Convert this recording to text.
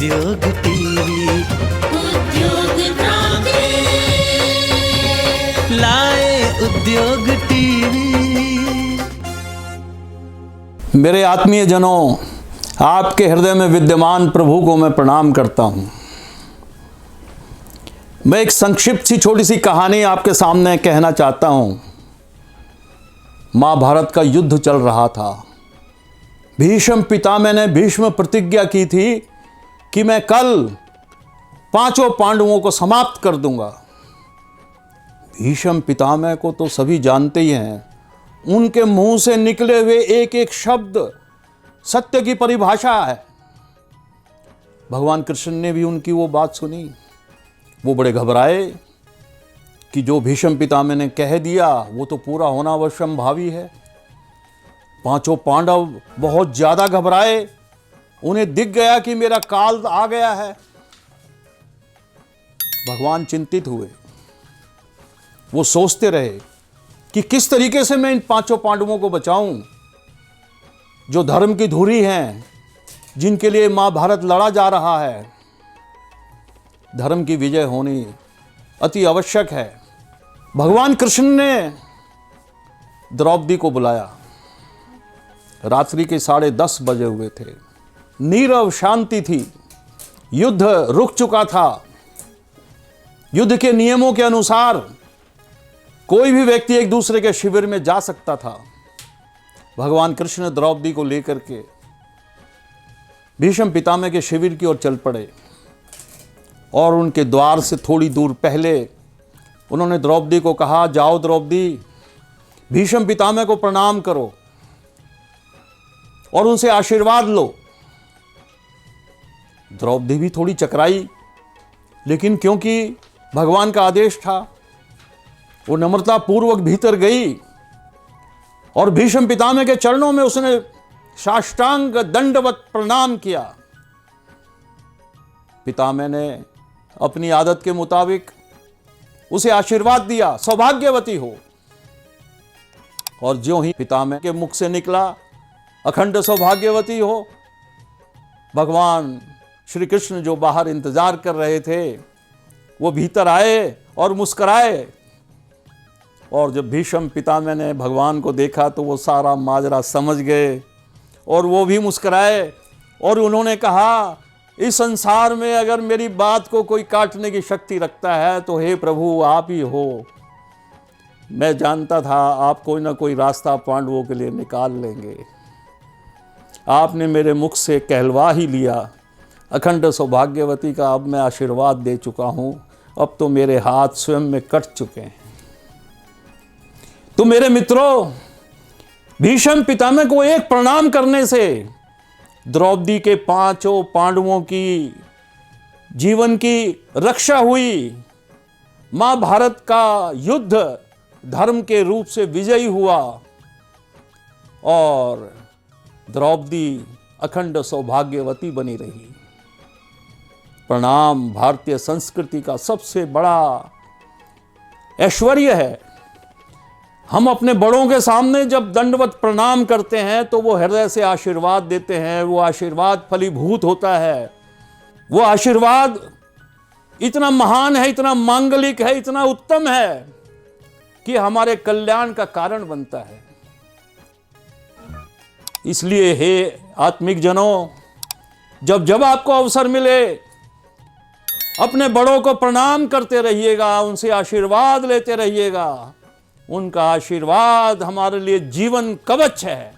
उद्योग टीवी, उद्योग क्रांति लाए उद्योग टीवी। मेरे आत्मीय जनों, आपके हृदय में विद्यमान प्रभु को मैं प्रणाम करता हूं। मैं एक संक्षिप्त सी छोटी सी कहानी आपके सामने कहना चाहता हूं। महाभारत का युद्ध चल रहा था। भीष्म पितामह ने भीष्म प्रतिज्ञा की थी कि मैं कल 5 पांडवों को समाप्त कर दूंगा। भीष्म पितामह को तो सभी जानते ही हैं। उनके मुंह से निकले हुए एक एक शब्द सत्य की परिभाषा है। भगवान कृष्ण ने भी उनकी वो बात सुनी। वो बड़े घबराए कि जो भीष्म पितामह ने कह दिया वो तो पूरा होना अवश्यंभावी है। 5 पांडव बहुत ज्यादा घबराए। उन्हें दिख गया कि मेरा काल आ गया है। भगवान चिंतित हुए। वो सोचते रहे कि किस तरीके से मैं इन 5 पांडवों को बचाऊं, जो धर्म की धुरी हैं, जिनके लिए महाभारत लड़ा जा रहा है। धर्म की विजय होनी अति आवश्यक है। भगवान कृष्ण ने द्रौपदी को बुलाया। रात्रि के 10:30 बजे हुए थे। नीरव शांति थी। युद्ध रुक चुका था। युद्ध के नियमों के अनुसार कोई भी व्यक्ति एक दूसरे के शिविर में जा सकता था। भगवान कृष्ण द्रौपदी को लेकर के भीष्म पितामह के शिविर की ओर चल पड़े और उनके द्वार से थोड़ी दूर पहले उन्होंने द्रौपदी को कहा, जाओ द्रौपदी, भीष्म पितामह को प्रणाम करो और उनसे आशीर्वाद लो। द्रौपदी भी थोड़ी चकराई, लेकिन क्योंकि भगवान का आदेश था, वो नम्रता पूर्वक भीतर गई और भीष्म पितामह के चरणों में उसने साष्टांग दंडवत प्रणाम किया। पितामह ने अपनी आदत के मुताबिक उसे आशीर्वाद दिया, सौभाग्यवती हो। और ज्यों ही पितामह के मुख से निकला, अखंड सौभाग्यवती हो, भगवान श्री कृष्ण जो बाहर इंतजार कर रहे थे, वो भीतर आए और मुस्कुराए। और जब भीष्म पितामह ने भगवान को देखा तो वो सारा माजरा समझ गए और वो भी मुस्कुराए और उन्होंने कहा, इस संसार में अगर मेरी बात को कोई काटने की शक्ति रखता है तो हे प्रभु आप ही हो। मैं जानता था आप कोई ना कोई रास्ता पांडवों के लिए निकाल लेंगे। आपने मेरे मुख से कहलवा ही लिया। अखंड सौभाग्यवती का अब मैं आशीर्वाद दे चुका हूं। अब तो मेरे हाथ स्वयं में कट चुके हैं। तो मेरे मित्रों, भीष्म पितामह को एक प्रणाम करने से द्रौपदी के 5 पांडवों की जीवन की रक्षा हुई। महाभारत का युद्ध धर्म के रूप से विजयी हुआ और द्रौपदी अखंड सौभाग्यवती बनी रही। प्रणाम भारतीय संस्कृति का सबसे बड़ा ऐश्वर्य है। हम अपने बड़ों के सामने जब दंडवत प्रणाम करते हैं तो वो हृदय से आशीर्वाद देते हैं। वो आशीर्वाद फलीभूत होता है। वो आशीर्वाद इतना महान है, इतना मांगलिक है, इतना उत्तम है कि हमारे कल्याण का कारण बनता है। इसलिए हे आत्मिक जनों, जब जब आपको अवसर मिले अपने बड़ों को प्रणाम करते रहिएगा, उनसे आशीर्वाद लेते रहिएगा। उनका आशीर्वाद हमारे लिए जीवन कवच है।